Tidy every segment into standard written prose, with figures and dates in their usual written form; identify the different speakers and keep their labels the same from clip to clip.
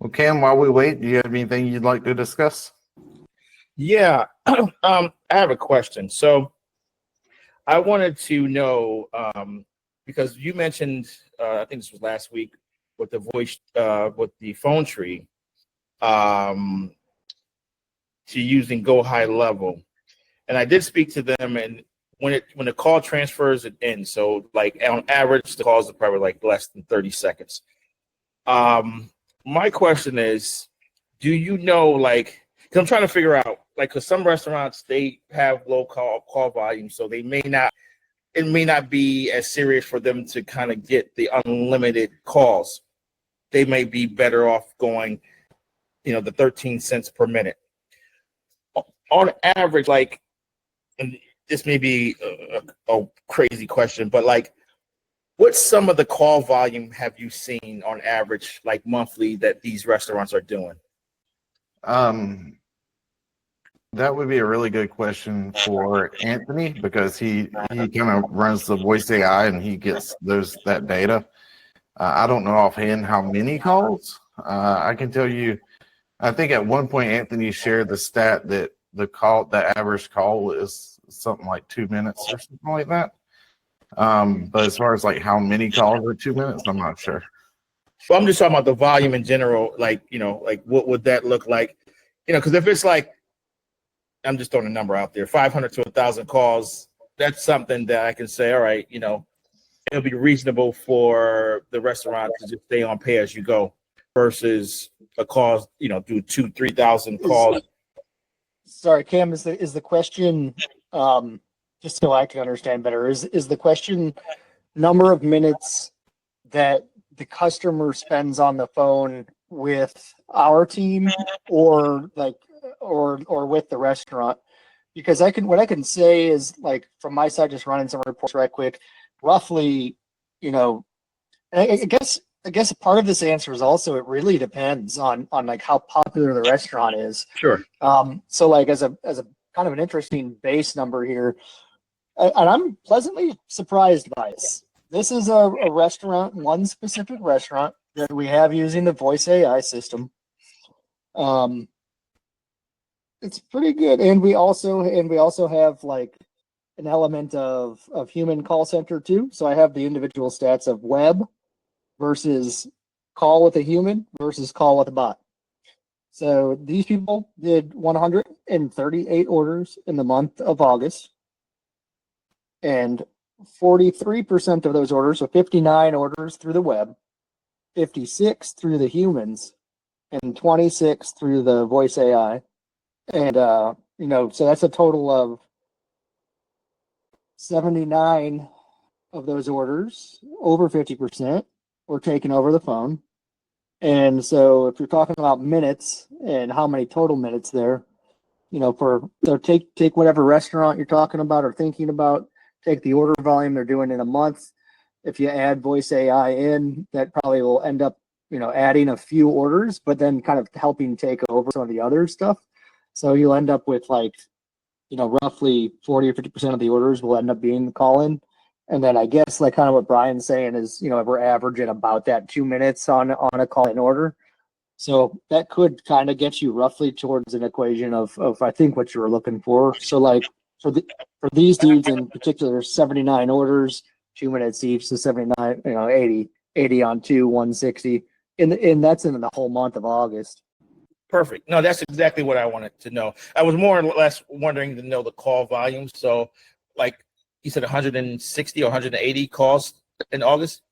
Speaker 1: Well, Cam, while we wait, do you have anything you'd like to discuss?
Speaker 2: Yeah, I have a question. So I wanted to know, because you mentioned, I think this was last week, with the with the phone tree, to using Go High Level, and I did speak to them, and when the call transfers, it ends. So like on average, the calls are probably like less than 30 seconds. My question is, do you know, like, because I'm trying to figure out, like, because some restaurants, they have low call volume, so it may not be as serious for them to kind of get the unlimited calls. They may be better off going, the 13 cents per minute. On average, like, and this may be a crazy question, but like, what's some of the call volume have you seen on average, like monthly, that these restaurants are doing?
Speaker 1: That would be a really good question for Anthony, because he kind of runs the voice AI and he gets that data. I don't know offhand how many calls. I can tell you, I think at one point Anthony shared the stat that the average call is something like 2 minutes or something like that. But as far as like how many calls are 2 minutes, I'm not sure.
Speaker 2: Well, I'm just talking about the volume in general. Like, like what would that look like? Because if it's like, I'm just throwing a number out there, 500 to 1,000 calls, that's something that I can say, all right, it'll be reasonable for the restaurant to just stay on pay as you go versus a call, do 2,000-3,000 calls.
Speaker 3: Sorry, Cam, is the question, just so I can understand better, is the question number of minutes that the customer spends on the phone with our team, or with the restaurant? Because what I can say is, like, from my side, just running some reports right quick, roughly, I guess a part of this answer is also, it really depends on like how popular the restaurant is.
Speaker 2: Sure.
Speaker 3: So like as a kind of an interesting base number here, and I'm pleasantly surprised by this. This is a restaurant, one specific restaurant that we have using the voice AI system. It's pretty good, and we also have like an element of human call center too. So I have the individual stats of web versus call with a human versus call with a bot. So these people did 138 orders in the month of August, and 43% of those orders, so 59 orders through the web, 56 through the humans, and 26 through the voice AI. And, so that's a total of 79 of those orders, over 50%, were taken over the phone. And so if you're talking about minutes and how many total minutes there, take whatever restaurant you're talking about or thinking about, take the order volume they're doing in a month. If you add voice AI in, that probably will end up, adding a few orders, but then kind of helping take over some of the other stuff. So you'll end up with like, roughly 40 or 50% of the orders will end up being the call-in. And then I guess like kind of what Brian's saying is, we're averaging about that 2 minutes on a call-in order. So that could kind of get you roughly towards an equation of I think what you were looking for. So like for these dudes in particular, 79 orders, 2 minutes each, so 79, 80 on 2, 160. And that's in the whole month of August.
Speaker 2: Perfect. No, that's exactly what I wanted to know. I was more or less wondering to know the call volume. So like you said, 160 or 180 calls in August?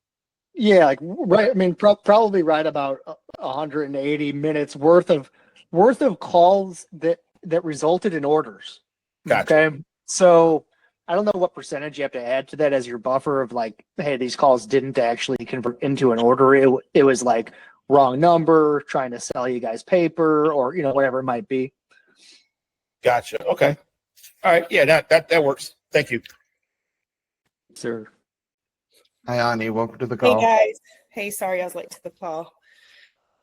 Speaker 3: Yeah, like right. I mean, probably right about 180 minutes worth of calls that resulted in orders.
Speaker 2: Gotcha.
Speaker 3: Okay, so I don't know what percentage you have to add to that as your buffer of like, hey, these calls didn't actually convert into an order. It was like wrong number, trying to sell you guys paper, or whatever it might be.
Speaker 2: Gotcha. Okay. All right. Yeah, that works. Thank you.
Speaker 3: Sir.
Speaker 1: Hi, Ani. Welcome to the call.
Speaker 4: Hey, guys. Hey, sorry I was late to the call.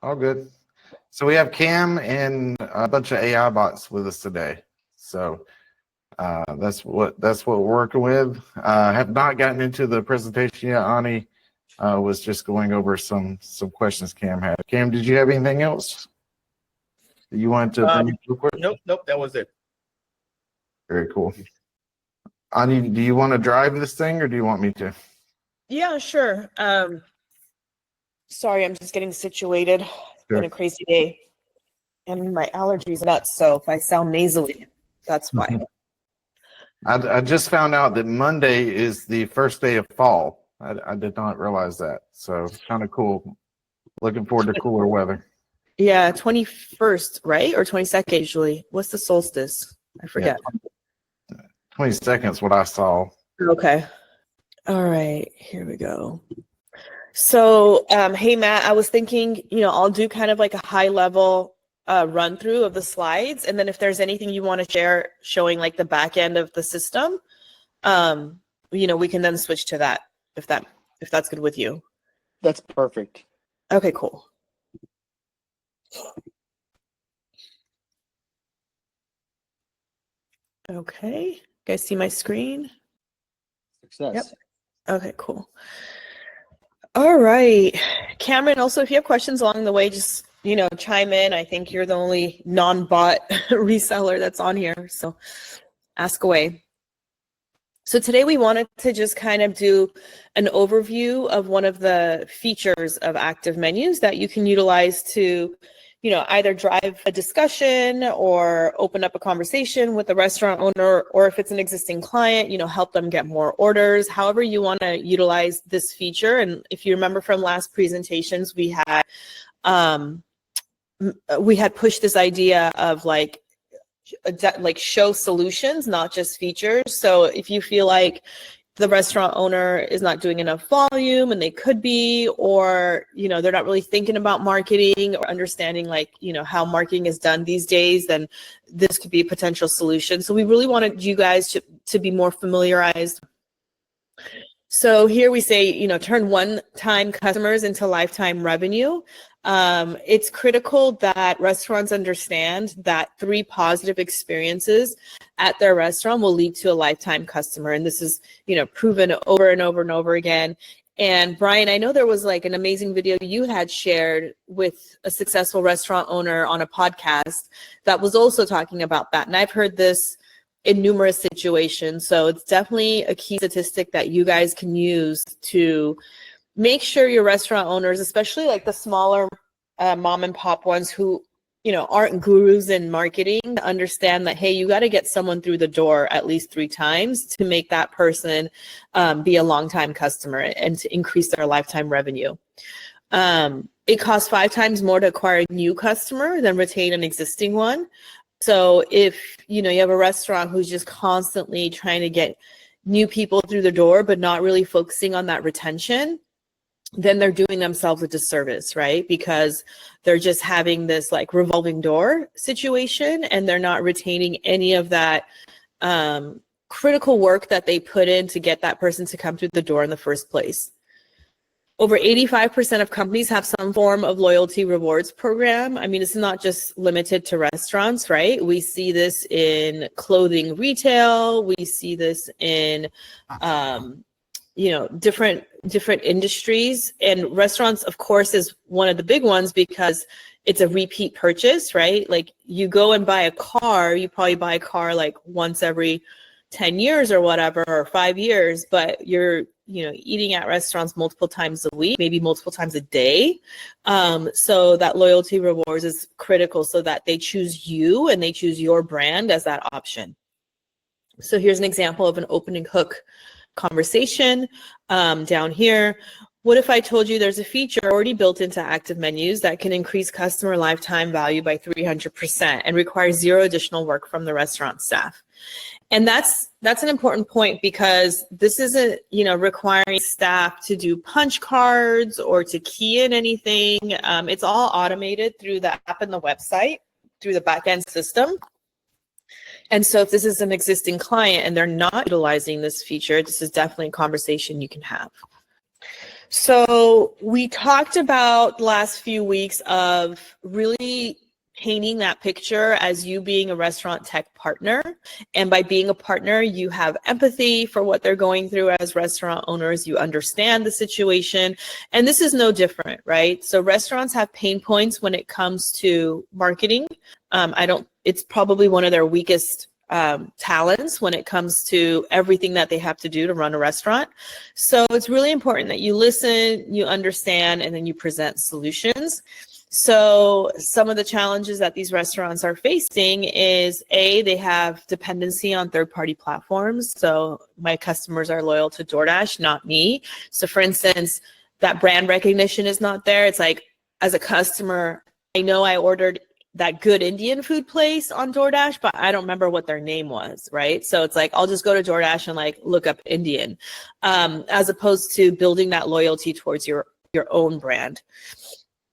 Speaker 1: All good. So we have Cam and a bunch of AI bots with us today. So that's what we're working with. Have not gotten into the presentation yet, Ani. was just going over some questions Cam had. Cam, did you have anything else that you wanted to bring up real quick?
Speaker 2: Nope, that was it.
Speaker 1: Very cool. Ani, do you want to drive this thing or do you want me to?
Speaker 4: Yeah, sure. Sorry, I'm just getting situated. It's
Speaker 1: Sure.
Speaker 4: been a crazy day. And my allergies are nuts, so if I sound nasally, that's why.
Speaker 1: I just found out that Monday is the first day of fall. I did not realize that. So kind of cool. Looking forward to cooler weather.
Speaker 4: Yeah, 21st, right? Or 22nd usually. What's the solstice? I forget.
Speaker 1: 22nd is what I saw.
Speaker 4: Okay. All right, here we go. So, hey, Matt, I was thinking, I'll do kind of like a high level run through of the slides. And then if there's anything you want to share showing like the back end of the system, we can then switch to that if that's good with you.
Speaker 3: That's perfect.
Speaker 4: Okay, cool. Okay, you guys see my screen?
Speaker 3: Success.
Speaker 4: Yep. Okay, cool. All right, Cameron, also, if you have questions along the way, just, chime in. I think you're the only non-bot reseller that's on here, so ask away. So today we wanted to just kind of do an overview of one of the features of ActiveMenus that you can utilize to, either drive a discussion or open up a conversation with the restaurant owner, or if it's an existing client, help them get more orders, however you want to utilize this feature. And if you remember from last presentations, we had pushed this idea of like show solutions, not just features. So if you feel like the restaurant owner is not doing enough volume and they could be, or, they're not really thinking about marketing or understanding how marketing is done these days, then this could be a potential solution. So we really wanted you guys to be more familiarized. So here we say, turn one-time customers into lifetime revenue. It's critical that restaurants understand that 3 positive experiences at their restaurant will lead to a lifetime customer. And this is, proven over and over and over again. And Brian, I know there was like an amazing video you had shared with a successful restaurant owner on a podcast that was also talking about that. And I've heard this in numerous situations. So it's definitely a key statistic that you guys can use to make sure your restaurant owners, especially like the smaller mom and pop ones who, aren't gurus in marketing, understand that, hey, you got to get someone through the door at least 3 times to make that person be a longtime customer and to increase their lifetime revenue. It costs 5 times more to acquire a new customer than retain an existing one. So if, you have a restaurant who's just constantly trying to get new people through the door, but not really focusing on that retention, then they're doing themselves a disservice, right? Because they're just having this like revolving door situation and they're not retaining any of that critical work that they put in to get that person to come through the door in the first place. Over 85% of companies have some form of loyalty rewards program. I mean, it's not just limited to restaurants, right? We see this in clothing retail. We see this in, different industries. And restaurants, of course, is one of the big ones because it's a repeat purchase, right? Like you go and buy a car, you probably buy a car like once every 10 years or whatever, or 5 years, but you're, eating at restaurants multiple times a week, maybe multiple times a day. So that loyalty rewards is critical so that they choose you and they choose your brand as that option. So here's an example of an opening hook conversation down here. What if I told you there's a feature already built into ActiveMenus that can increase customer lifetime value by 300% and requires 0 additional work from the restaurant staff? And that's an important point because this isn't, requiring staff to do punch cards or to key in anything. It's all automated through the app and the website, through the backend system. And so if this is an existing client and they're not utilizing this feature, this is definitely a conversation you can have. So we talked about the last few weeks of really painting that picture as you being a restaurant tech partner. And by being a partner, you have empathy for what they're going through as restaurant owners. You understand the situation. And this is no different, right? So restaurants have pain points when it comes to marketing. It's probably one of their weakest talents when it comes to everything that they have to do to run a restaurant. So it's really important that you listen, you understand, and then you present solutions. So some of the challenges that these restaurants are facing is they have dependency on third-party platforms. So my customers are loyal to DoorDash, not me. So for instance, that brand recognition is not there. It's like, as a customer, I know I ordered that good Indian food place on DoorDash, but I don't remember what their name was, right? So it's like, I'll just go to DoorDash and like look up Indian, as opposed to building that loyalty towards your own brand.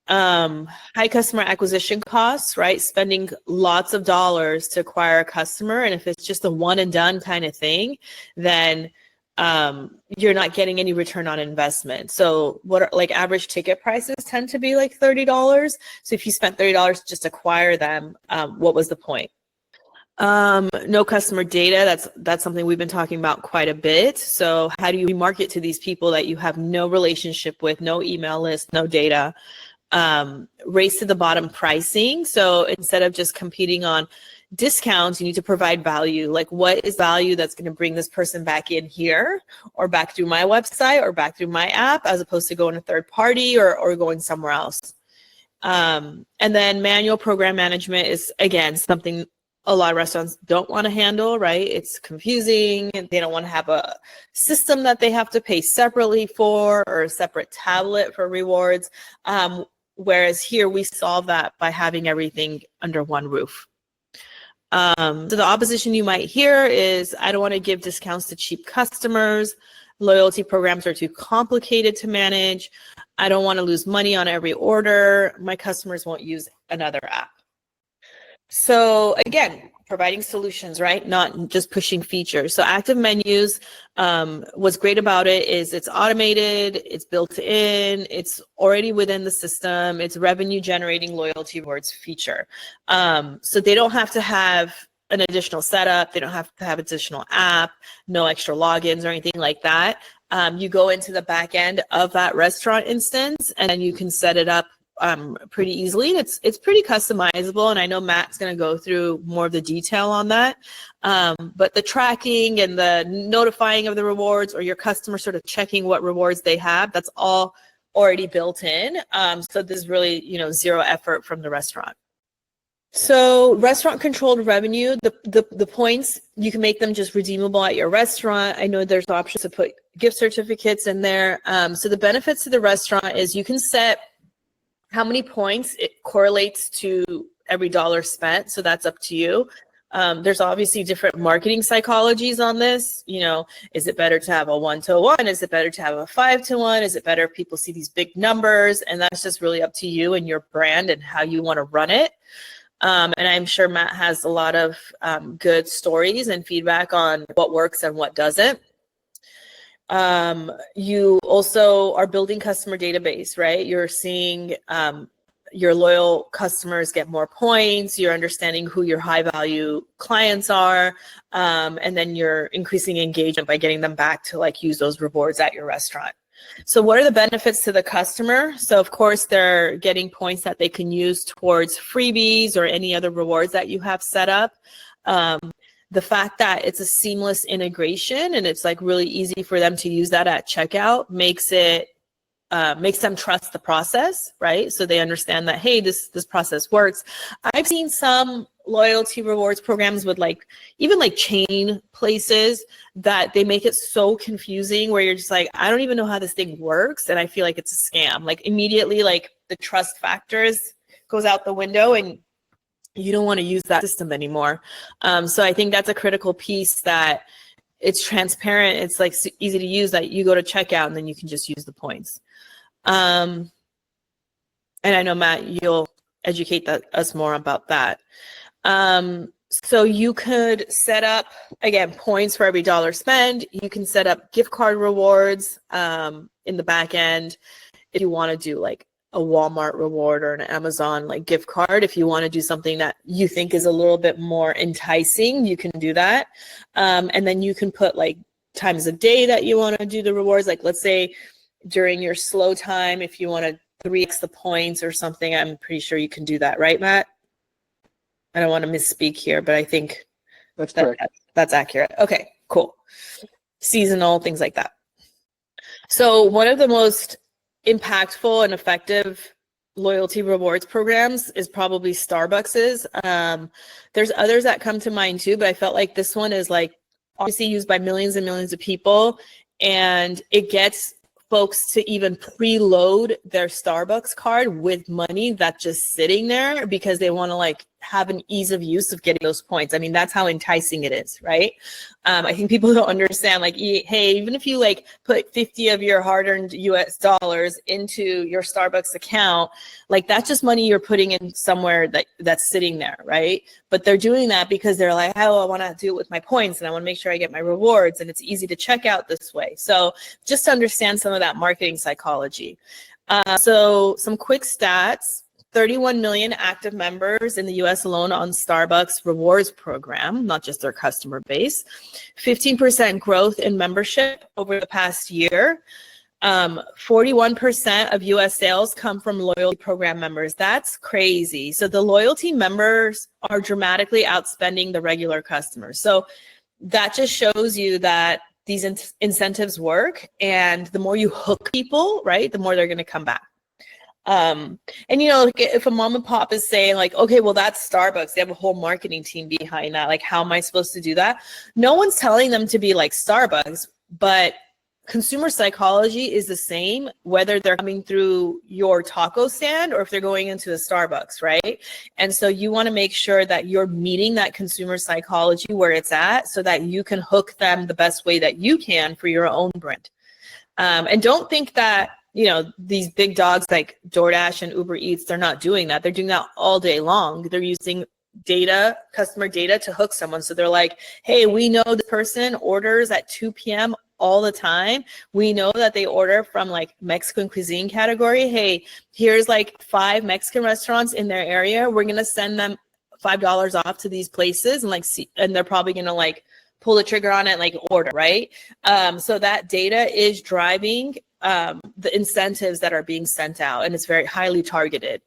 Speaker 4: High customer acquisition costs, right? Spending lots of dollars to acquire a customer. And if it's just a one and done kind of thing, then you're not getting any return on investment. So like average ticket prices tend to be like $30. So if you spent $30 just to acquire them, what was the point? No customer data. That's something we've been talking about quite a bit. So how do you market to these people that you have no relationship with, no email list, no data? Race to the bottom pricing. So instead of just competing on discounts, you need to provide value. Like, what is value that's going to bring this person back in here, or back through my website, or back through my app, as opposed to going to third party or going somewhere else. And then manual program management is, again, something a lot of restaurants don't want to handle, right? It's confusing, and they don't want to have a system that they have to pay separately for, or a separate tablet for rewards. Whereas here we solve that by having everything under one roof. So the opposition you might hear is, I don't want to give discounts to cheap customers. Loyalty programs are too complicated to manage. I don't want to lose money on every order. My customers won't use another app. So again, providing solutions, right? Not just pushing features. So ActiveMenus, what's great about it is it's automated, it's built in, it's already within the system, it's revenue generating loyalty rewards feature. So they don't have to have an additional setup, they don't have to have additional app, no extra logins or anything like that. You go into the back end of that restaurant instance, and then you can set it up pretty easily. And it's pretty customizable, and I know Matt's going to go through more of the detail on that. But the tracking and the notifying of the rewards, or your customer sort of checking what rewards they have, that's all already built in. So there's really, zero effort from the restaurant. So restaurant controlled revenue, the points, you can make them just redeemable at your restaurant. I know there's options to put gift certificates in there. So the benefits to the restaurant is you can set how many points it correlates to every dollar spent. So that's up to you. There's obviously different marketing psychologies on this. Is it better to have a 1-to-1? Is it better to have a 5-to-1? Is it better if people see these big numbers? And that's just really up to you and your brand and how you want to run it. And I'm sure Matt has a lot of good stories and feedback on what works and what doesn't. You also are building customer database, right? You're seeing your loyal customers get more points. You're understanding who your high value clients are. And then you're increasing engagement by getting them back to use those rewards at your restaurant. So what are the benefits to the customer? So of course, they're getting points that they can use towards freebies or any other rewards that you have set up. The fact that it's a seamless integration and it's really easy for them to use that at checkout makes them trust the process, right? So they understand that, hey, this process works. I've seen some loyalty rewards programs with even chain places that they make it so confusing where you're just I don't even know how this thing works. And I feel like it's a scam. Immediately, the trust factors goes out the window and you don't want to use that system anymore. So I think that's a critical piece, that it's transparent. It's easy to use, that you go to checkout and then you can just use the points. And I know, Matt, you'll educate us more about that. So you could set up, again, points for every dollar spent. You can set up gift card rewards in the back end if you want to do a Walmart reward or an Amazon like gift card. If you want to do something that you think is a little bit more enticing, you can do that. And then you can put like times of day that you want to do the rewards. Like let's say during your slow time, if you want to 3x the points or something, I'm pretty sure you can do that, right, Matt? I don't want to misspeak here, but I think
Speaker 3: That's correct.
Speaker 4: that's accurate. Okay, cool. Seasonal, things like that. So one of the most impactful and effective loyalty rewards programs is probably Starbucks's. There's others that come to mind too, but I felt like this one is like obviously used by millions and millions of people, and it gets folks to even preload their Starbucks card with money that's just sitting there because they want to like have an ease of use of getting those points. I mean, that's how enticing it is, right? I think people don't understand, like, hey, even if you like put 50 of your hard-earned US dollars into your Starbucks account, like that's just money you're putting in somewhere that's sitting there, right? But they're doing that because they're like, oh, I want to do it with my points and I want to make sure I get my rewards and it's easy to check out this way. So just to understand some of that marketing psychology. So some quick stats. 31 million active members in the US alone on Starbucks rewards program, not just their customer base. 15% growth in membership over the past year. 41% of US sales come from loyalty program members. That's crazy. So the loyalty members are dramatically outspending the regular customers. So that just shows you that these incentives work, and the more you hook people, right, the more they're going to come back. And you know, like if a mom and pop is saying like, okay, well, that's Starbucks, they have a whole marketing team behind that, like how am I supposed to do that? No one's telling them to be like Starbucks, but consumer psychology is the same whether they're coming through your taco stand or if they're going into a Starbucks, right? And so you want to make sure that you're meeting that consumer psychology where it's at so that you can hook them the best way that you can for your own brand. And don't think that, you know, these big dogs like DoorDash and Uber Eats, they're not doing that. They're doing that all day long. They're using data, customer data, to hook someone. So they're like, hey, we know the person orders at 2 p.m. all the time. We know that they order from like Mexican cuisine category. Hey, here's like 5 Mexican restaurants in their area. We're going to send them $5 off to these places and like see, and they're probably going to like pull the trigger on it and like order, right? So that data is driving the incentives that are being sent out, and it's very highly targeted.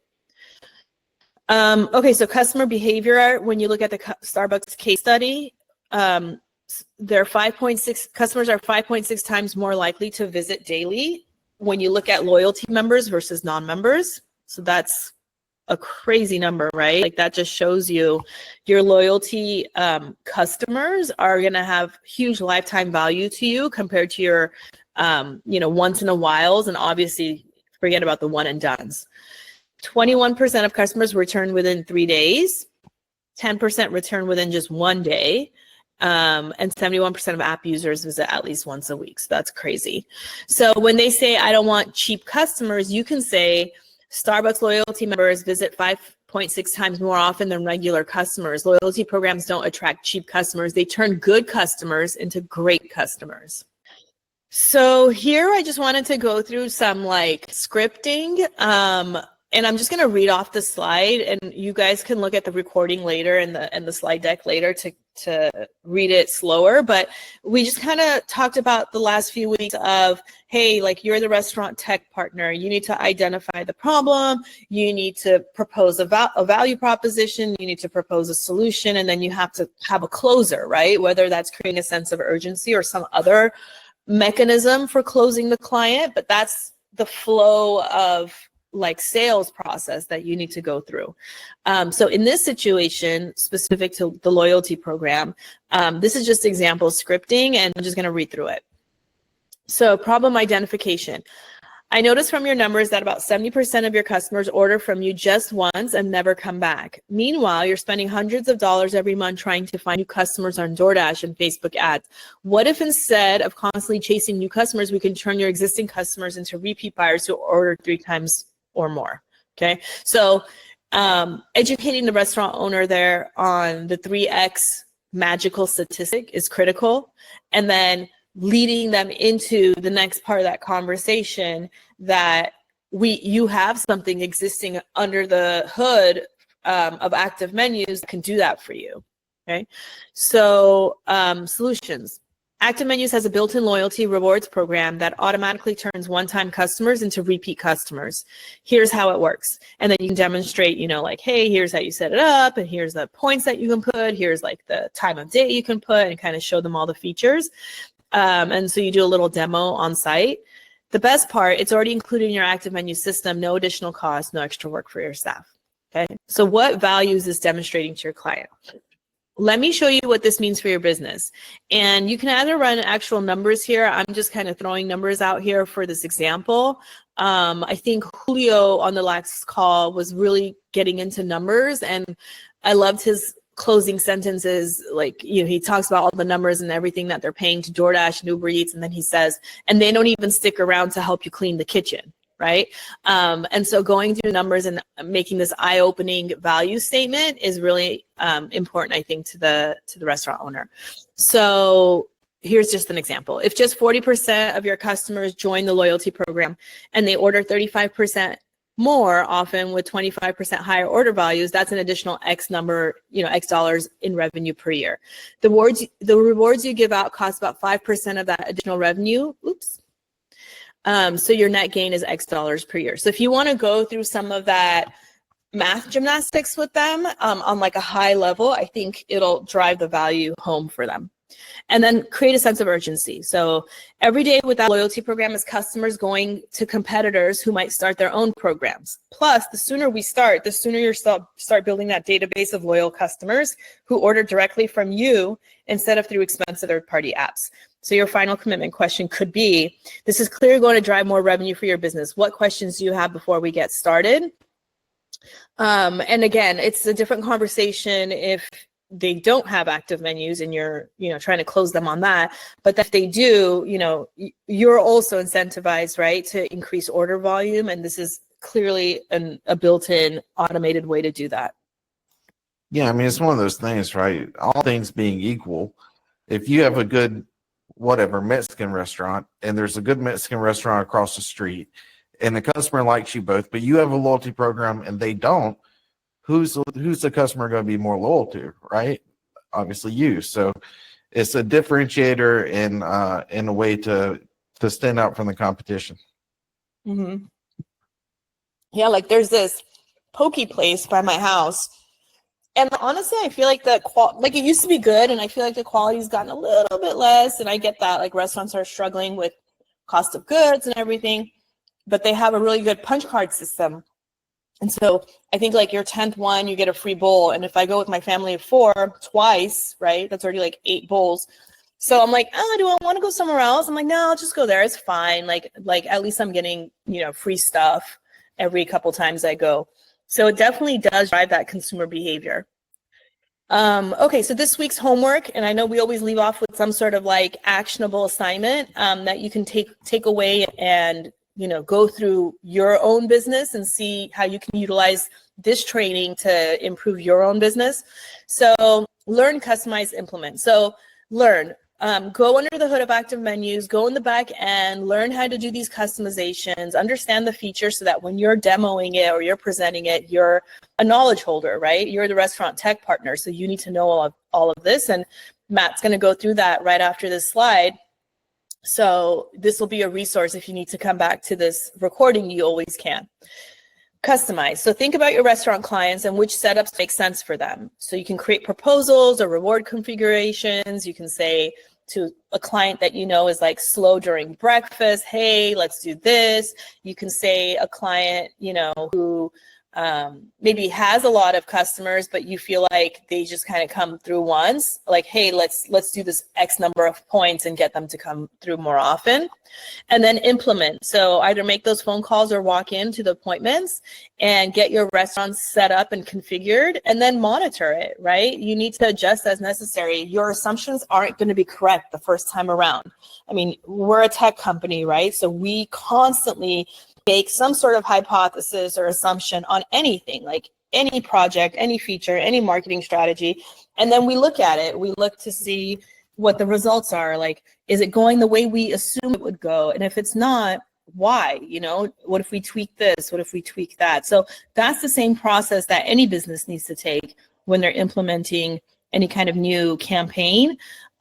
Speaker 4: Okay, so customer behavior, when you look at the Starbucks case study, they're 5.6, customers are 5.6 times more likely to visit daily when you look at loyalty members versus non-members. So that's a crazy number, right? Like that just shows you your loyalty customers are going to have huge lifetime value to you compared to your, you know, once in a whiles, and obviously forget about the one and dones. 21% of customers return within 3 days, 10% return within just 1 day, and 71% of app users visit at least once a week. So that's crazy. So when they say, I don't want cheap customers, you can say, Starbucks loyalty members visit 5.6 times more often than regular customers. Loyalty programs don't attract cheap customers. They turn good customers into great customers. So here I just wanted to go through some like scripting. And I'm just going to read off the slide, and you guys can look at the recording later and the slide deck later to read it slower. But we just kind of talked about the last few weeks of, hey, like you're the restaurant tech partner. You need to identify the problem. You need to propose a value proposition. You need to propose a solution. And then you have to have a closer, right? Whether that's creating a sense of urgency or some other mechanism for closing the client. But that's the flow of like sales process that you need to go through. So in this situation, specific to the loyalty program, this is just example scripting, and I'm just going to read through it. So problem identification. I noticed from your numbers that about 70% of your customers order from you just once and never come back. Meanwhile, you're spending hundreds of dollars every month trying to find new customers on DoorDash and Facebook ads. What if instead of constantly chasing new customers, we can turn your existing customers into repeat buyers who order 3 times or more? Okay, so educating the restaurant owner there on the 3x magical statistic is critical, and then leading them into the next part of that conversation, that you have something existing under the hood of ActiveMenus that can do that for you. Okay, so solutions. ActiveMenus has a built-in loyalty rewards program that automatically turns one-time customers into repeat customers. Here's how it works. And then you can demonstrate, like, hey, here's how you set it up, and here's the points that you can put, here's like the time of day you can put, and kind of show them all the features. And so you do a little demo on site. The best part, it's already included in your ActiveMenus system, no additional cost, no extra work for your staff. Okay, so what value is this demonstrating to your client? Let me show you what this means for your business. And you can either run actual numbers here. I'm just kind of throwing numbers out here for this example. I think Julio on the last call was really getting into numbers, and I loved his closing sentences. Like, he talks about all the numbers and everything that they're paying to DoorDash and Uber Eats. And then he says, and they don't even stick around to help you clean the kitchen. Right. And so going through numbers and making this eye-opening value statement is really important, I think, to the restaurant owner. So here's just an example. If just 40% of your customers join the loyalty program and they order 35% more often with 25% higher order values, that's an additional X number, X dollars in revenue per year. The rewards you give out cost about 5% of that additional revenue. Oops. So your net gain is X dollars per year. So if you want to go through some of that math gymnastics with them on like a high level, I think it'll drive the value home for them. And then create a sense of urgency. So every day with that loyalty program is customers going to competitors who might start their own programs. Plus, the sooner we start, the sooner you start building that database of loyal customers who order directly from you instead of through expensive third-party apps. So your final commitment question could be, this is clearly going to drive more revenue for your business. What questions do you have before we get started? And again, it's a different conversation if they don't have ActiveMenus and you're, trying to close them on that. But if they do, you're also incentivized, right, to increase order volume. And this is clearly a built-in automated way to do that.
Speaker 1: Yeah, I mean, it's one of those things, right? All things being equal, if you have a good, Mexican restaurant, and there's a good Mexican restaurant across the street, and the customer likes you both, but you have a loyalty program and they don't, who's the customer going to be more loyal to, right? Obviously you. So it's a differentiator in a way to stand out from the competition.
Speaker 4: Mm-hmm. Yeah, like there's this poke place by my house. And honestly, I feel like it used to be good, and I feel like the quality's gotten a little bit less. And I get that like restaurants are struggling with cost of goods and everything, but they have a really good punch card system. And so I think like your 10th one, you get a free bowl. And if I go with my family of 4 twice, right, that's already like 8 bowls. So I'm like, do I want to go somewhere else? I'm like, no, I'll just go there. It's fine. Like at least I'm getting, free stuff every couple times I go. So it definitely does drive that consumer behavior. Okay, so this week's homework, and I know we always leave off with some sort of like actionable assignment that you can take away and go through your own business and see how you can utilize this training to improve your own business. So learn, customize, implement. So learn, go under the hood of ActiveMenus, go in the back end, learn how to do these customizations, understand the features so that when you're demoing it or you're presenting it, you're a knowledge holder, right? You're the restaurant tech partner. So you need to know all of this. And Matt's going to go through that right after this slide. So this will be a resource. If you need to come back to this recording, you always can. Customize. So think about your restaurant clients and which setups make sense for them. So you can create proposals or reward configurations. You can say to a client that is like slow during breakfast, hey, let's do this. You can say a client, who maybe has a lot of customers, but you feel like they just kind of come through once, like, hey, let's do this X number of points and get them to come through more often. And then implement. So either make those phone calls or walk into the appointments and get your restaurant set up and configured, and then monitor it, right? You need to adjust as necessary. Your assumptions aren't going to be correct the first time around. I mean, we're a tech company, right? So we constantly make some sort of hypothesis or assumption on anything, like any project, any feature, any marketing strategy. And then we look at it. We look to see what the results are. Like, is it going the way we assume it would go? And if it's not, why, what if we tweak this? What if we tweak that? So that's the same process that any business needs to take when they're implementing any kind of new campaign.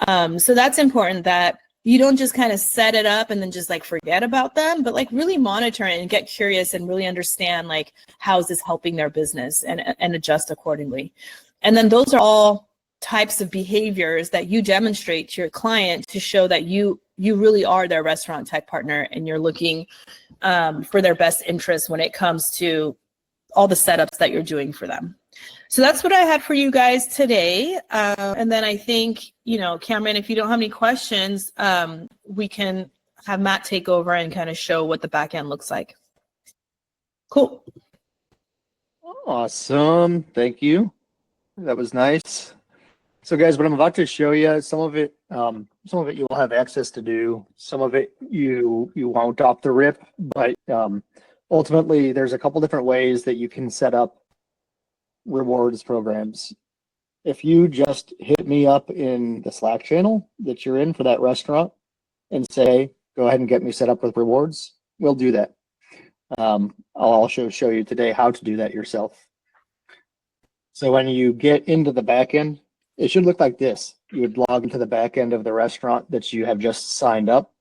Speaker 4: So that's important, that you don't just kind of set it up and then just like forget about them, but like really monitor it and get curious and really understand like how is this helping their business, and adjust accordingly. And then those are all types of behaviors that you demonstrate to your client to show that you really are their restaurant tech partner, and you're looking for their best interest when it comes to all the setups that you're doing for them. So that's what I had for you guys today. And then I think, Cameron, if you don't have any questions, we can have Matt take over and kind of show what the back end looks like. Cool.
Speaker 3: Awesome. Thank you. That was nice. So guys, what I'm about to show you, some of it you will have access to do, some of it you won't off the rip, but ultimately there's a couple different ways that you can set up rewards programs. If you just hit me up in the Slack channel that you're in for that restaurant and say, go ahead and get me set up with rewards, we'll do that. I'll also show you today how to do that yourself. So when you get into the back end, it should look like this. You would log into the back end of the restaurant that you have just signed up.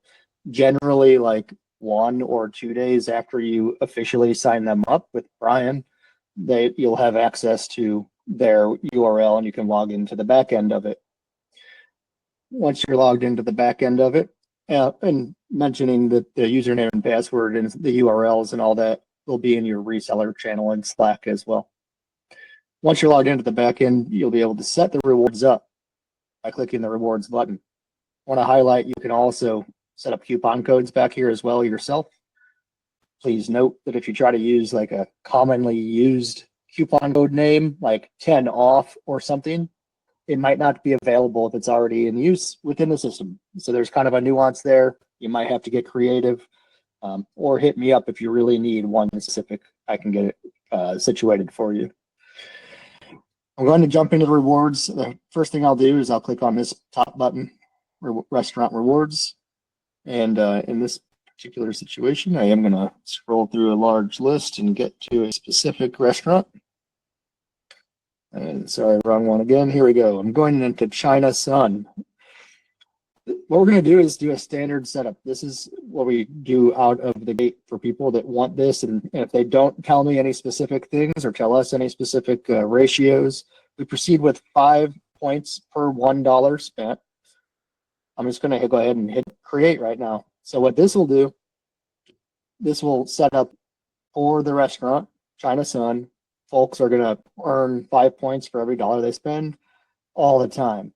Speaker 3: Generally, like 1 or 2 days after you officially sign them up with Brian, you'll have access to their URL and you can log into the back end of it. Once you're logged into the back end of it, and mentioning that the username and password and the URLs and all that will be in your reseller channel in Slack as well. Once you're logged into the back end, you'll be able to set the rewards up by clicking the rewards button. I want to highlight, you can also set up coupon codes back here as well yourself. Please note that if you try to use like a commonly used coupon code name, like 10 off or something, it might not be available if it's already in use within the system. So there's kind of a nuance there. You might have to get creative, or hit me up if you really need one specific. I can get it situated for you. I'm going to jump into the rewards. The first thing I'll do is I'll click on this top button, Restaurant Rewards. And in this particular situation, I am going to scroll through a large list and get to a specific restaurant. And sorry, wrong one again. Here we go. I'm going into China Sun. What we're going to do is do a standard setup. This is what we do out of the gate for people that want this. And if they don't tell me any specific things or tell us any specific ratios, we proceed with 5 points per $1 spent. I'm just going to go ahead and hit create right now. So what this will do, this will set up for the restaurant, China Sun. Folks are going to earn 5 points for every $1 they spend all the time.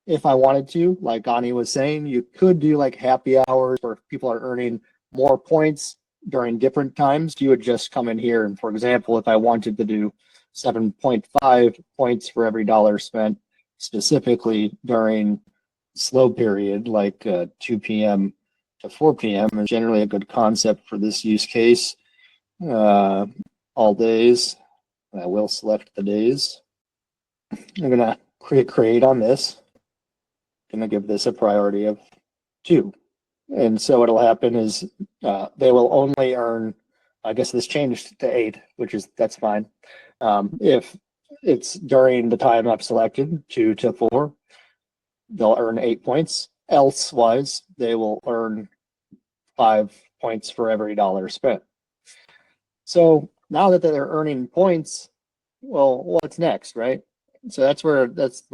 Speaker 3: If I wanted to, like Ani was saying, you could do like happy hours where people are earning more points during different times. You would just come in here and, for example, if I wanted to do 7.5 points for every $1 spent specifically during slow period, like 2 p.m. to 4 p.m. is generally a good concept for this use case. All days, I will select the days. I'm gonna create on this. Gonna give this a priority of 2. And so what'll happen is they will only earn, I guess this changed to 8, that's fine. If it's during the time I've selected, 2 to 4, they'll earn 8 points. Elsewise, they will earn 5 points for every $1 spent. So now that they're earning points, well, what's next, right? So that's where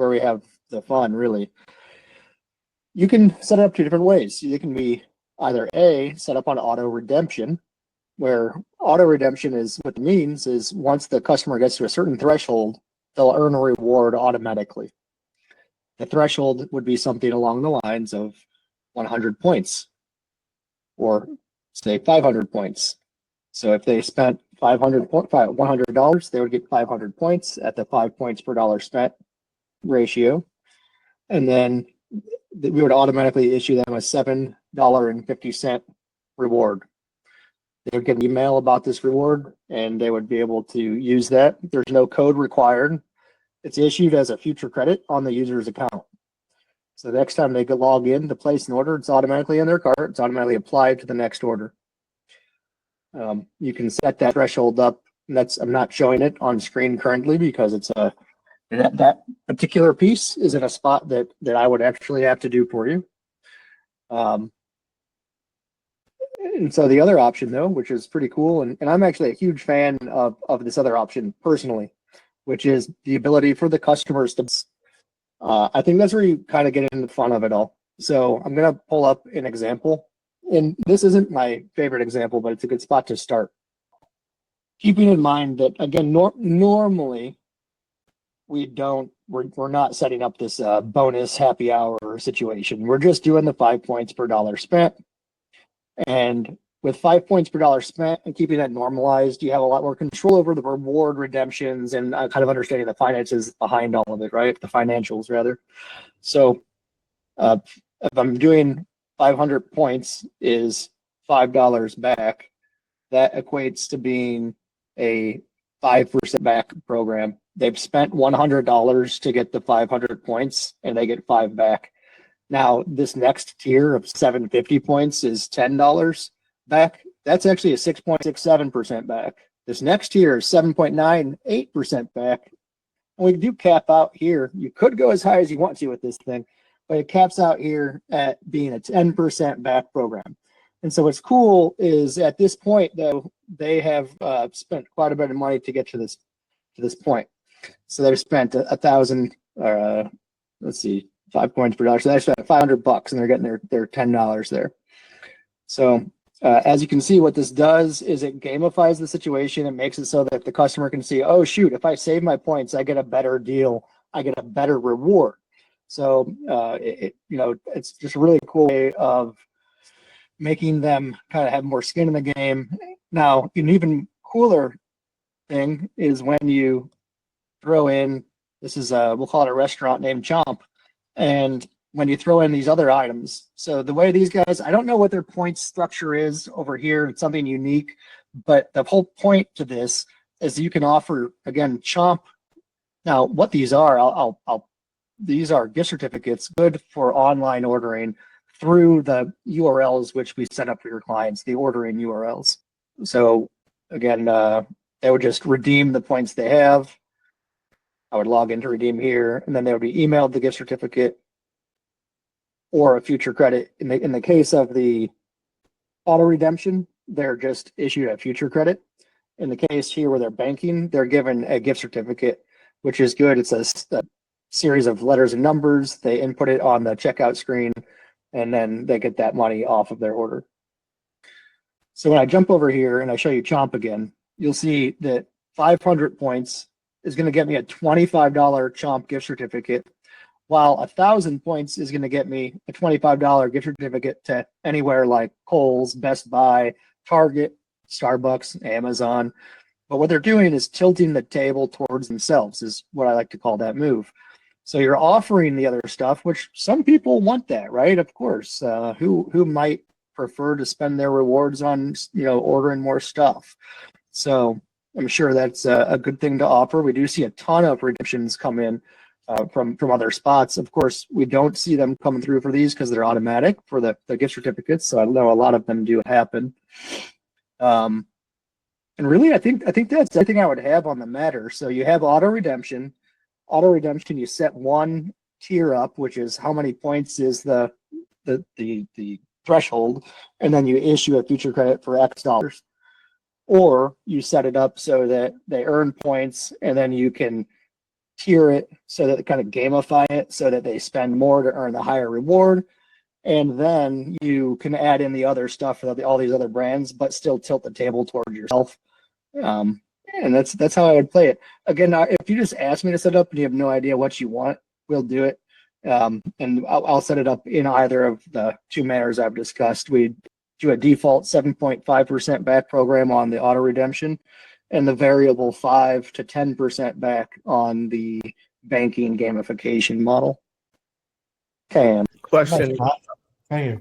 Speaker 3: we have the fun, really. You can set it up 2 different ways. You can be either A, set up on auto redemption, where auto redemption is what it means is once the customer gets to a certain threshold, they'll earn a reward automatically. The threshold would be something along the lines of 100 points or say 500 points. So if they spent $100, they would get 500 points at the 5 points per $1 spent ratio. And then we would automatically issue them a $7.50 reward. They would get an email about this reward and they would be able to use that. There's no code required. It's issued as a future credit on the user's account. So So the next time they could log in to place an order, it's automatically in their cart. It's automatically applied to the next order. You can set that threshold up. And I'm not showing it on screen currently because it's that particular piece is in a spot that I would actually have to do for you. And so the other option though, which is pretty cool, and I'm actually a huge fan of this other option personally, which is the ability for the customers to, I think that's where you kind of get into the fun of it all. So I'm going to pull up an example, and this isn't my favorite example, but it's a good spot to start. Keeping in mind that, again, normally we're not setting up this bonus happy hour situation. We're just doing the 5 points per dollar spent. And with 5 points per dollar spent and keeping that normalized, you have a lot more control over the reward redemptions and kind of understanding the finances behind all of it, right? The financials, rather. So if I'm doing 500 points is $5 back, that equates to being a 5% back program. They've spent $100 to get the 500 points, and they get 5 back. Now, this next tier of 750 points is $10 back. That's actually a 6.67% back. This next tier is 7.98% back. And we do cap out here. You could go as high as you want to with this thing, but it caps out here at being a 10% back program. And so what's cool is at this point, though, they have spent quite a bit of money to get to this point. So they've spent $1,000, let's see, 5 points per dollar. So they spent $500 and they're getting their $10 there. So as you can see, what this does is it gamifies the situation. It makes it so that the customer can see, oh, shoot, if I save my points, I get a better deal. I get a better reward. So, it's just a really cool way of making them kind of have more skin in the game. Now, an even cooler thing is when you throw in, this is we'll call it a restaurant named Chomp, and when you throw in these other items. So the way these guys, I don't know what their point structure is over here. It's something unique, but the whole point to this is you can offer, again, Chomp. Now, what these are, these are gift certificates good for online ordering through the URLs which we set up for your clients, the ordering URLs. So again, they would just redeem the points they have. I would log in to redeem here, and then they would be emailed the gift certificate or a future credit. In the case of the auto redemption, they're just issued a future credit. In the case here where they're banking, they're given a gift certificate, which is good. It's a series of letters and numbers. They input it on the checkout screen, and then they get that money off of their order. So when I jump over here and I show you Chomp again, you'll see that 500 points is going to get me a $25 Chomp gift certificate, while 1,000 points is going to get me a $25 gift certificate to anywhere like Kohl's, Best Buy, Target, Starbucks, Amazon. But what they're doing is tilting the table towards themselves, is what I like to call that move. So you're offering the other stuff, which some people want that, right? Of course, who might prefer to spend their rewards on, ordering more stuff. So I'm sure that's a good thing to offer. We do see a ton of redemptions come in from other spots. Of course, we don't see them coming through for these because they're automatic for the gift certificates. So I know a lot of them do happen. And really, I think that's everything I would have on the matter. So you have auto redemption. Auto redemption, you set one tier up, which is how many points is the threshold, and then you issue a future credit for X dollars. Or you set it up so that they earn points, and then you can tier it so that kind of gamify it so that they spend more to earn the higher reward. And then you can add in the other stuff for all these other brands, but still tilt the table toward yourself. And that's how I would play it. Again, if you just ask me to set up and you have no idea what you want, we'll do it. And I'll set it up in either of the two manners I've discussed. We do a default 7.5% back program on the auto redemption, and the variable 5 to 10% back on the banking gamification model. Okay.
Speaker 2: Question.
Speaker 5: Hey,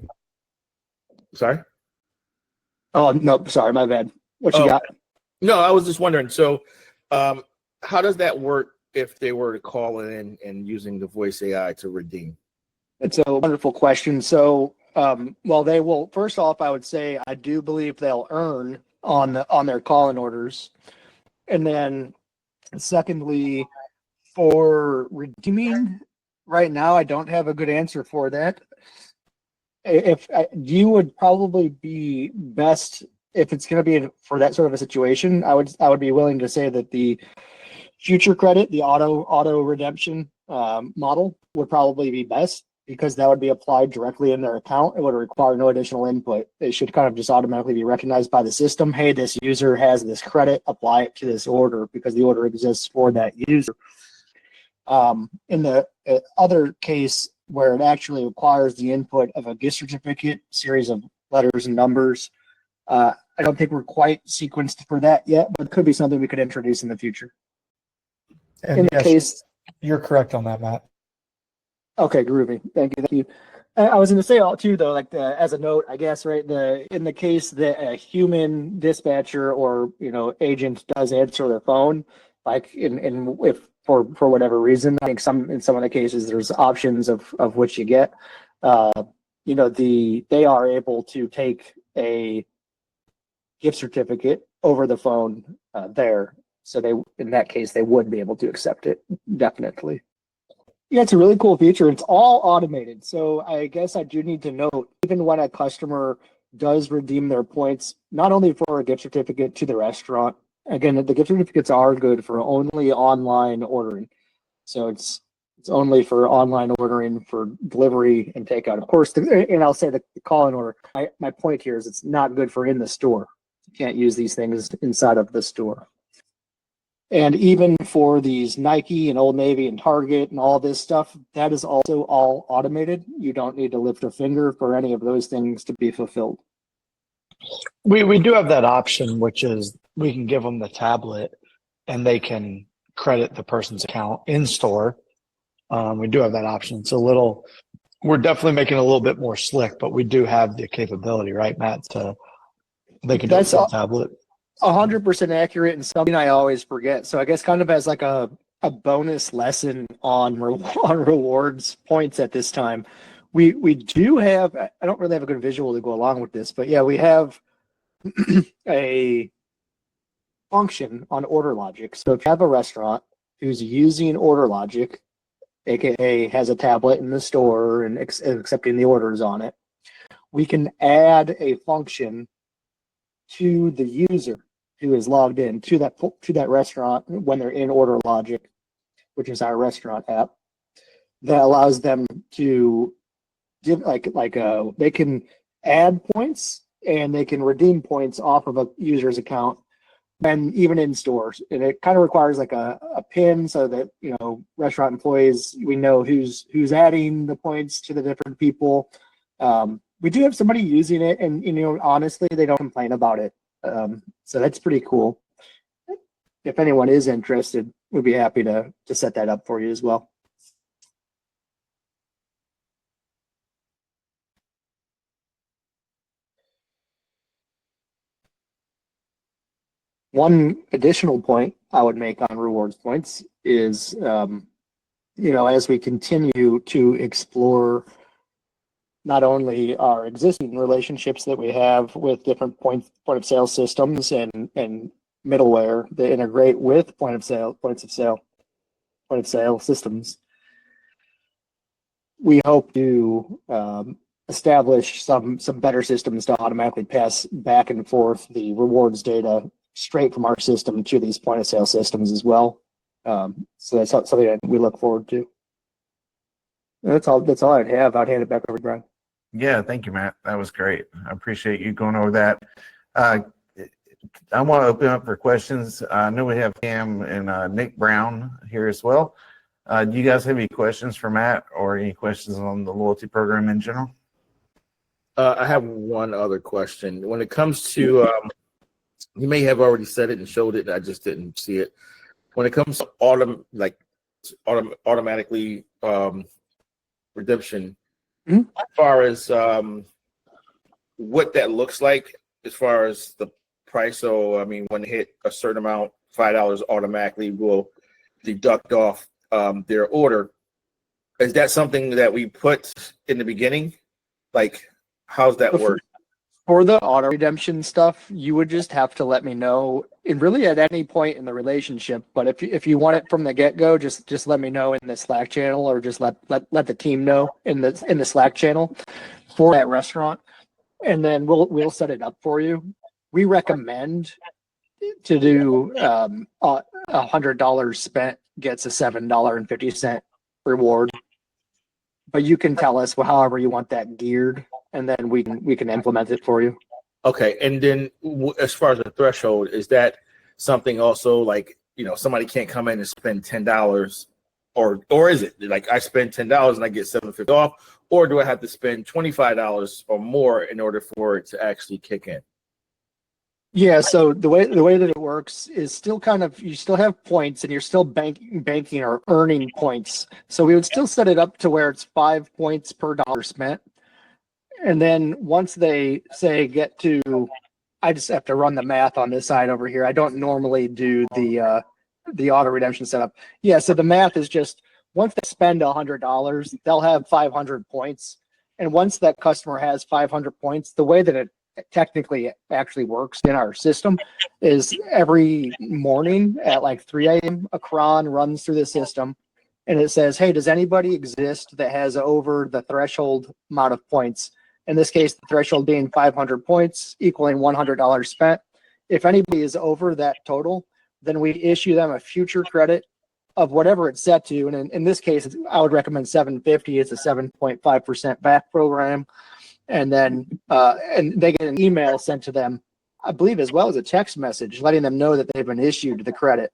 Speaker 2: Sorry.
Speaker 3: Oh no, sorry, my bad. What you got?
Speaker 2: No, I was just wondering. So, how does that work if they were to call in and using the voice AI to redeem?
Speaker 3: It's a wonderful question. So, well, they will. First off, I would say I do believe they'll earn on their call-in orders, and then secondly, for redeeming, right now I don't have a good answer for that. If you would probably be best if it's going to be for that sort of a situation, I would be willing to say that the future credit, the auto redemption model would probably be best because that would be applied directly in their account. It would require no additional input. It should kind of just automatically be recognized by the system. Hey, this user has this credit, apply it to this order because the order exists for that user. In the other case where it actually requires the input of a gift certificate, series of letters and numbers, I don't think we're quite sequenced for that yet, but it could be something we could introduce in the future.
Speaker 5: And
Speaker 3: In the
Speaker 5: yes,
Speaker 3: case,
Speaker 5: you're correct on that, Matt.
Speaker 3: okay, groovy. Thank you. I was going to say too, though, like as a note, I guess, right? In the case that a human dispatcher or agent does answer the phone, like if for whatever reason, I think in some of the cases there's options of which you get. They are able to take a gift certificate over the phone there. So in that case, they would be able to accept it, definitely. Yeah, it's a really cool feature. It's all automated. So I guess I do need to note, even when a customer does redeem their points, not only for a gift certificate to the restaurant, again, the gift certificates are good for only online ordering. So it's only for online ordering for delivery and takeout. Of course, and I'll say the call-in order. My point here is it's not good for in the store. You can't use these things inside of the store. And even for these Nike and Old Navy and Target and all this stuff, that is also all automated. You don't need to lift a finger for any of those things to be fulfilled.
Speaker 5: We do have that option, which is we can give them the tablet and they can credit the person's account in store. We do have that option. It's we're definitely making it a little bit more slick, but we do have the capability, right, Matt? They can do it on tablet.
Speaker 3: 100% accurate and something I always forget. So I guess kind of as like a bonus lesson on rewards points at this time, we do have, I don't really have a good visual to go along with this, but yeah, we have a function on order logic. So if you have a restaurant who's using order logic, aka has a tablet in the store and accepting the orders on it, we can add a function to the user who is logged in to that restaurant when they're in order logic, which is our restaurant app, that allows them to give they can add points and they can redeem points off of a user's account and even in stores. And it kind of requires like a pin so that restaurant employees, we know who's adding the points to the different people. We do have somebody using it, and honestly, they don't complain about it. So that's pretty cool. If anyone is interested, we'd be happy to set that up for you as well. One additional point I would make on rewards points is, as we continue to explore not only our existing relationships that we have with different point of sale systems and middleware that integrate with point of sale systems, we hope to establish some better systems to automatically pass back and forth the rewards data straight from our system to these point of sale systems as well. So that's something that we look forward to. That's all I'd have. I'd hand it back over to Brian.
Speaker 1: Yeah, thank you, Matt. That was great. I appreciate you going over that. I want to open up for questions. I know we have Cam and Nick Brown here as well. Do you guys have any questions for Matt or any questions on the loyalty program in general?
Speaker 2: I have one other question. When it comes to, you may have already said it and showed it, I just didn't see it. When it comes to automatically redemption, as far as what that looks like, as far as the price. So, I mean, when they hit a certain amount, $5 automatically will deduct off their order. Is that something that we put in the beginning? Like, how's that work?
Speaker 3: For the auto redemption stuff, you would just have to let me know, and really at any point in the relationship. But if you want it from the get go, just let me know in the Slack channel, or just let the team know in the Slack channel for that restaurant, and then we'll set it up for you. We recommend to do $100 spent gets a $7.50 reward, but you can tell us however you want that geared, and then we can implement it for you.
Speaker 2: Okay, and then as far as the threshold, is that something also like, somebody can't come in and spend $10, or is it like I spend $10 and I get $7.50 off, or do I have to spend $25 or more in order for it to actually kick in?
Speaker 3: Yeah, so the way that it works is still kind of, you still have points and you're still banking or earning points. So we would still set it up to where it's 5 points per dollar spent. And then once they say get to, I just have to run the math on this side over here. I don't normally do the auto redemption setup. Yeah, so the math is just once they spend $100, they'll have 500 points. And once that customer has 500 points, the way that it technically actually works in our system is every morning at like 3 a.m. a cron runs through the system and it says, hey, does anybody exist that has over the threshold amount of points? In this case, the threshold being 500 points equaling $100 spent. If anybody is over that total, then we issue them a future credit of whatever it's set to. And in this case, I would recommend 750. It's a 7.5% back program. And then and they get an email sent to them, I believe, as well as a text message letting them know that they've been issued the credit.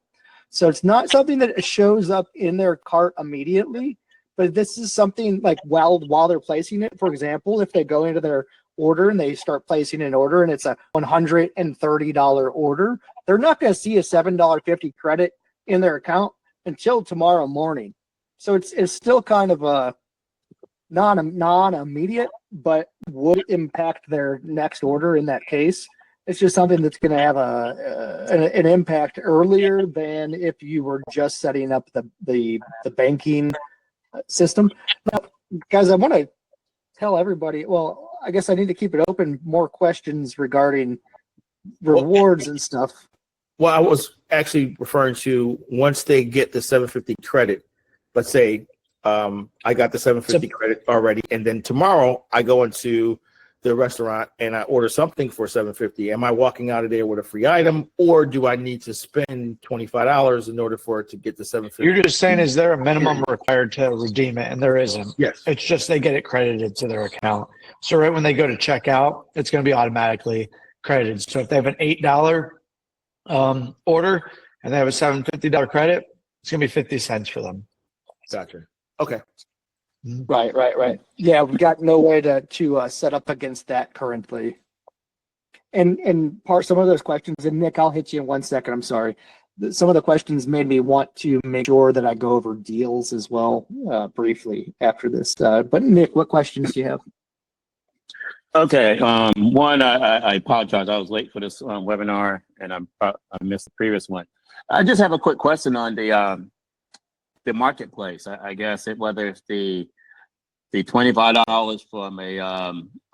Speaker 3: So it's not something that shows up in their cart immediately, but this is something like while they're placing it. For example, if they go into their order and they start placing an order and it's a $130 order, they're not going to see a $7.50 credit in their account until tomorrow morning. So it's still kind of a non-immediate, but would impact their next order in that case. It's just something that's going to have an impact earlier than if you were just setting up the banking system. Now, guys, I want to tell everybody, well, I guess I need to keep it open, more questions regarding rewards and stuff.
Speaker 2: Well, I was actually referring to once they get the 750 credit, let's say I got the 750 credit already, and then tomorrow I go into the restaurant and I order something for 750. Am I walking out of there with a free item, or do I need to spend $25 in order for it to get the 750?
Speaker 5: You're just saying, is there a minimum required to redeem it? And there isn't.
Speaker 2: Yes.
Speaker 5: It's just they get it credited to their account. So right when they go to checkout, it's going to be automatically credited. So if they have an $8 order and they have a $750 credit, it's going to be 50 cents for them.
Speaker 2: Gotcha. Okay.
Speaker 3: Right. Yeah, we've got no way to set up against that currently. And some of those questions, and Nick, I'll hit you in 1 second. I'm sorry. Some of the questions made me want to make sure that I go over deals as well briefly after this. But Nick, what questions do you have?
Speaker 6: Okay. One, I apologize. I was late for this webinar, and I missed the previous one. I just have a quick question on the marketplace. I guess whether it's the $25 from a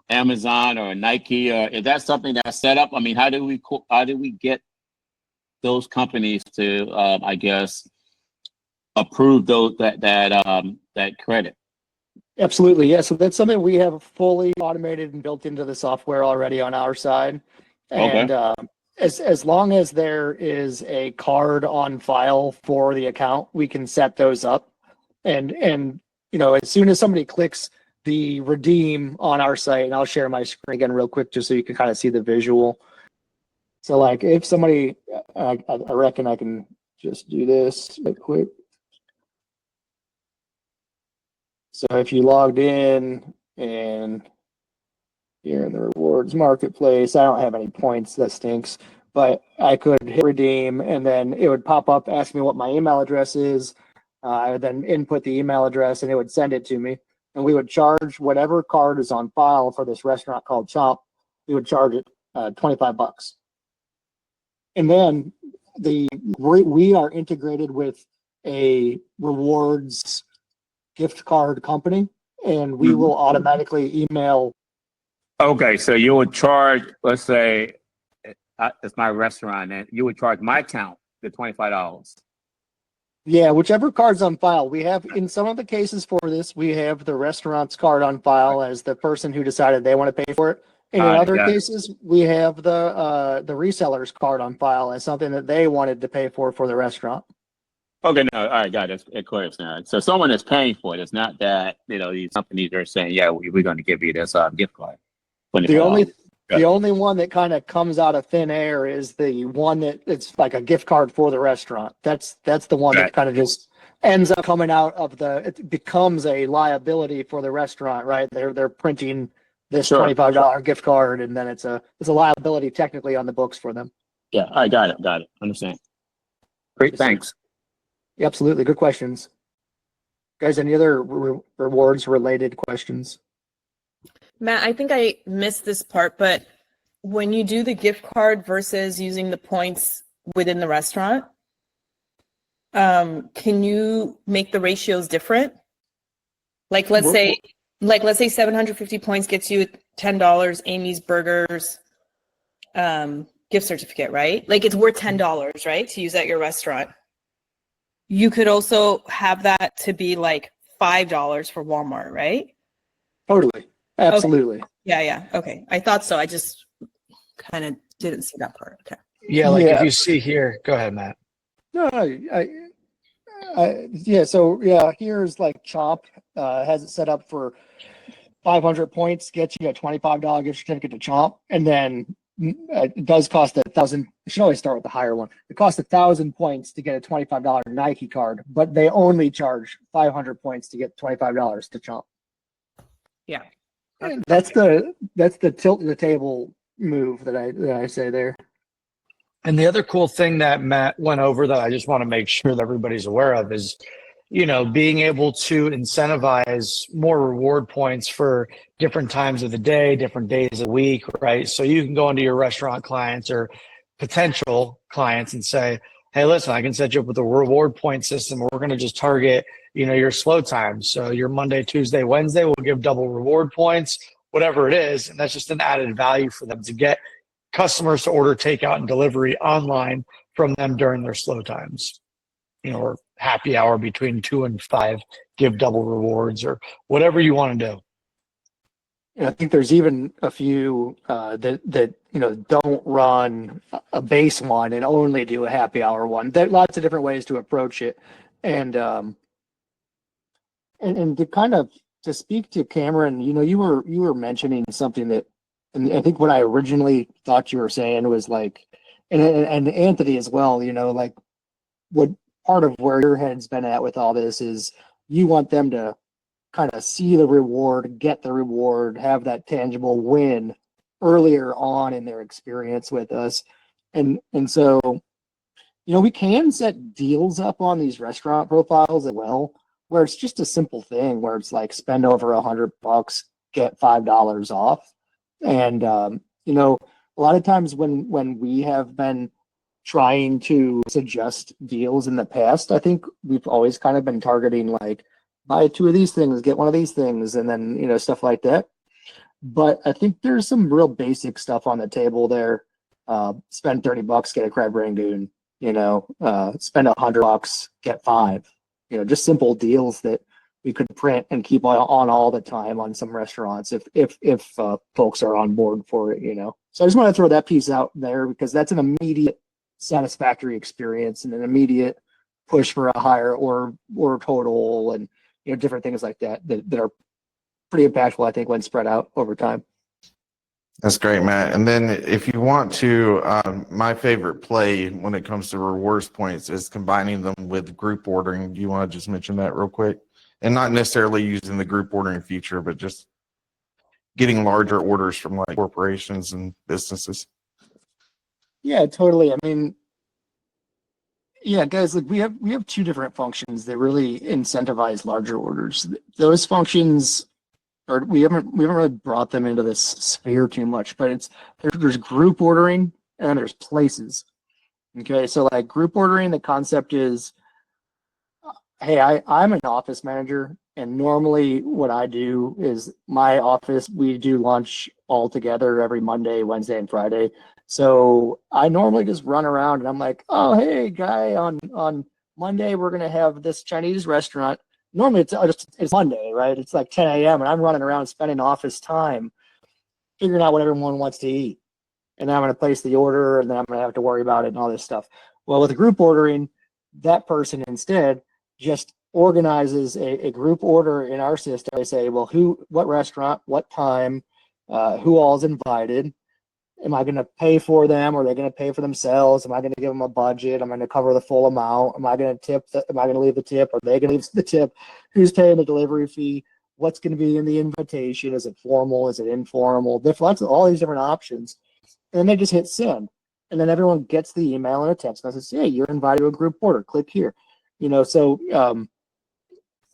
Speaker 6: Amazon or a Nike, or is that something that's set up? I mean, how do we get those companies to I guess approve that credit?
Speaker 3: Absolutely, yeah. So that's something we have fully automated and built into the software already on our side. And
Speaker 6: Okay.
Speaker 3: As long as there is a card on file for the account, we can set those up. And as soon as somebody clicks the redeem on our site, and I'll share my screen again real quick just so you can kind of see the visual. So like if somebody, I reckon I can just do this real quick. So if you logged in and here in the rewards marketplace, I don't have any points, that stinks, but I could hit redeem and then it would pop up, ask me what my email address is. I would then input the email address and it would send it to me, and we would charge whatever card is on file for this restaurant called Chomp. We would charge it $25. And then we are integrated with a rewards gift card company, and we will automatically email.
Speaker 6: Okay, so you would charge, let's say, it's my restaurant, and you would charge my account the $25.
Speaker 3: Yeah, whichever card's on file. We have, in some of the cases for this, we have the restaurant's card on file as the person who decided they want to pay for it. And in other
Speaker 6: got it.
Speaker 3: cases, we have the reseller's card on file as something that they wanted to pay for the restaurant.
Speaker 6: Okay, no, all right, got it. It clears now. So someone is paying for it. It's not that, these companies are saying, yeah, we're going to give you this gift card.
Speaker 3: The only one that kind of comes out of thin air is the one that it's like a gift card for the restaurant. That's the one that kind of just ends up coming out of it becomes a liability for the restaurant, right? They're printing this $25 gift card, and then it's a liability technically on the books for them.
Speaker 6: Yeah, I got it. Understand. Great, thanks.
Speaker 3: Yeah, absolutely. Good questions. Guys, any other rewards related questions?
Speaker 4: Matt, I think I missed this part, but when you do the gift card versus using the points within the restaurant, can you make the ratios different? Like, let's say 750 points gets you $10 Amy's Burgers gift certificate, right? Like, it's worth $10, right, to use at your restaurant. You could also have that to be like $5 for Walmart, right?
Speaker 3: Totally. Absolutely.
Speaker 4: Okay. Yeah. Okay. I thought so. I just kind of didn't see that part. Okay.
Speaker 5: Yeah, if you see here, go ahead, Matt.
Speaker 3: No, So here's like Chomp has it set up for 500 points, gets you a $25 gift certificate to Chomp, and then it does cost 1,000. You should always start with the higher one. It costs 1,000 points to get a $25 Nike card, but they only charge 500 points to get $25 to Chomp.
Speaker 4: Yeah.
Speaker 3: That's the tilt the table move that I say there.
Speaker 5: And the other cool thing that Matt went over that I just want to make sure that everybody's aware of is, being able to incentivize more reward points for different times of the day, different days of the week, right? So you can go into your restaurant clients or potential clients and say, hey, listen, I can set you up with a reward point system. We're going to just target your slow times. So your Monday, Tuesday, Wednesday, we'll give double reward points, whatever it is. And that's just an added value for them to get customers to order takeout and delivery online from them during their slow times, or happy hour between 2 and 5, give double rewards or whatever you want to do.
Speaker 3: I think there's even a few that don't run a base one and only do a happy hour one. There are lots of different ways to approach it, and to kind of to speak to Cameron, you were mentioning something that, and I think what I originally thought you were saying was like, and Anthony as well, like what part of where your head's been at with all this is you want them to kind of see the reward, get the reward, have that tangible win earlier on in their experience with us. And so, we can set deals up on these restaurant profiles as well, where it's just a simple thing where it's like spend over $100, get $5 off. And, a lot of times when we have been trying to suggest deals in the past, I think we've always kind of been targeting like, buy 2 of these things, get 1 of these things, and then, stuff like that. But I think there's some real basic stuff on the table there. Spend $30, get a crab rangoon, spend $100, get 5, just simple deals that we could print and keep on all the time on some restaurants if folks are on board for it, So I just want to throw that piece out there because that's an immediate satisfactory experience and an immediate push for a higher or total and, different things like that are pretty impactful, I think, when spread out over time.
Speaker 1: That's great, Matt. And then if you want to, my favorite play when it comes to rewards points is combining them with group ordering. Do you want to just mention that real quick? And not necessarily using the group ordering feature, but just getting larger orders from like corporations and businesses.
Speaker 3: Yeah, totally. I mean, yeah, guys, like we have 2 different functions that really incentivize larger orders. Those functions or we haven't really brought them into this sphere too much, but there's group ordering and then there's places. Okay, so like group ordering, the concept is Hey, I'm an office manager, and normally what I do is my office, we do lunch all together every Monday, Wednesday, and Friday. So I normally just run around and I'm like, oh, hey, guy, on Monday, we're going to have this Chinese restaurant. Normally it's Monday, right? It's like 10 a.m. and I'm running around spending office time figuring out what everyone wants to eat. And then I'm going to place the order and then I'm going to have to worry about it and all this stuff. Well, with group ordering, that person instead just organizes a group order in our system. They say, well, what restaurant, what time, who all's invited. Am I going to pay for them? Or are they going to pay for themselves? Am I going to give them a budget? Am I going to cover the full amount? Am I going to tip? Am I going to leave the tip? Are they going to leave the tip? Who's paying the delivery fee? What's going to be in the invitation? Is it formal? Is it informal? Lots of all these different options. And then they just hit send. And then everyone gets the email and a text message. Hey, you're invited to a group order. Click here. So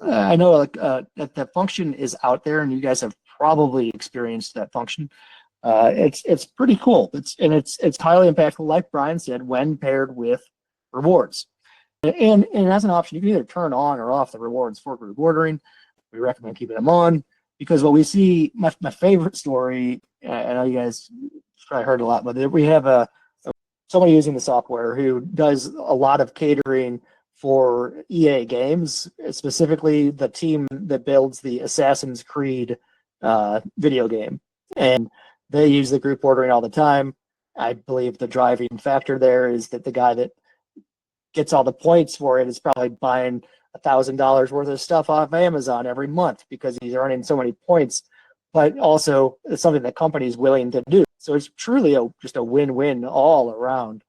Speaker 3: I know that function is out there, and you guys have probably experienced that function. It's pretty cool. It's highly impactful, like Brian said, when paired with rewards. And as an option, you can either turn on or off the rewards for group ordering. We recommend keeping them on because what we see, my favorite story, I know you guys probably heard a lot, but we have somebody using the software who does a lot of catering for EA games, specifically the team that builds the Assassin's Creed video game. And they use the group ordering all the time. I believe the driving factor there is that the guy that gets all the points for it is probably buying $1,000 worth of stuff off Amazon every month because he's earning so many points. But also, it's something that company's willing to do. So it's truly just a win-win all around.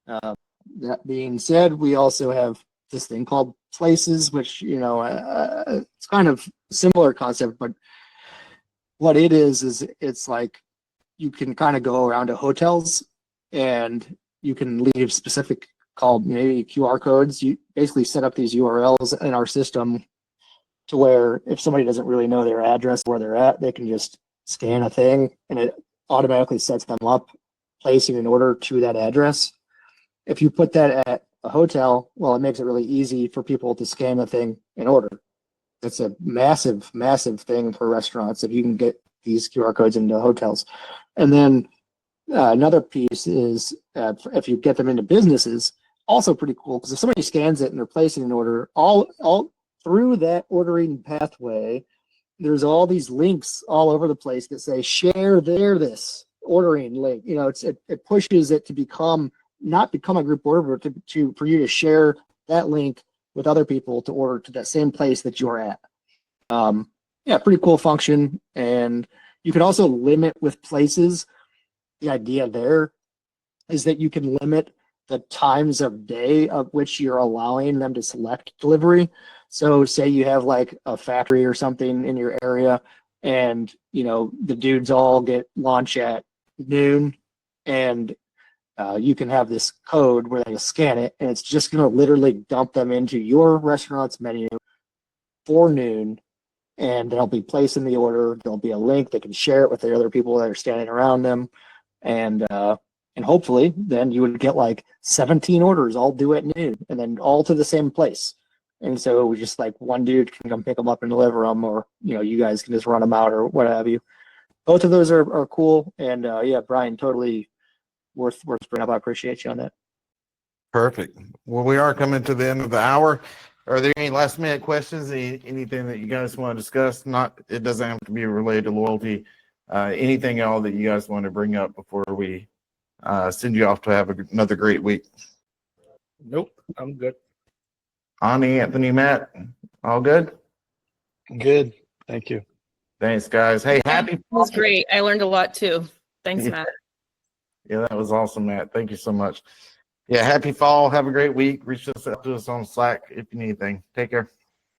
Speaker 3: That being said, we also have this thing called Places, which, it's kind of similar concept, but what it is it's like you can kind of go around to hotels and you can leave specific called maybe QR codes. You basically set up these URLs in our system to where if somebody doesn't really know their address where they're at, they can just scan a thing and it automatically sets them up placing an order to that address. If you put that at a hotel, well, it makes it really easy for people to scan the thing and order. It's a massive, massive thing for restaurants if you can get these QR codes into hotels. And then another piece is if you get them into businesses, also pretty cool because if somebody scans it and they're placing an order, all through that ordering pathway, there's all these links all over the place that say share this ordering link. It pushes it to not become a group order, but for you to share that link with other people to order to that same place that you're at. Pretty cool function. And you can also limit with Places. The idea there is that you can limit the times of day of which you're allowing them to select delivery. So say you have like a factory or something in your area and, the dudes all get lunch at noon and you can have this code where they scan it and it's just going to literally dump them into your restaurant's menu for noon and they'll be placing the order. There'll be a link. They can share it with the other people that are standing around them. And hopefully then you would get like 17 orders all due at noon and then all to the same place. And so we just like one dude can come pick them up and deliver them or, you guys can just run them out or what have you. Both of those are cool. And Brian, totally worth bringing up. I appreciate you on that.
Speaker 1: Perfect. Well, we are coming to the end of the hour. Are there any last minute questions? Anything that you guys want to discuss? It doesn't have to be related to loyalty. Anything else that you guys want to bring up before we send you off to have another great week?
Speaker 2: Nope, I'm good.
Speaker 1: Ani, Anthony, Matt, all good?
Speaker 5: Good. Thank you.
Speaker 1: Thanks, guys. Hey, happy.
Speaker 4: It was great. I learned a lot too. Thanks,
Speaker 1: Yeah.
Speaker 4: Matt.
Speaker 1: Yeah, that was awesome, Matt. Thank you so much. Yeah, happy fall. Have a great week. Reach out to us on Slack if you need anything. Take care.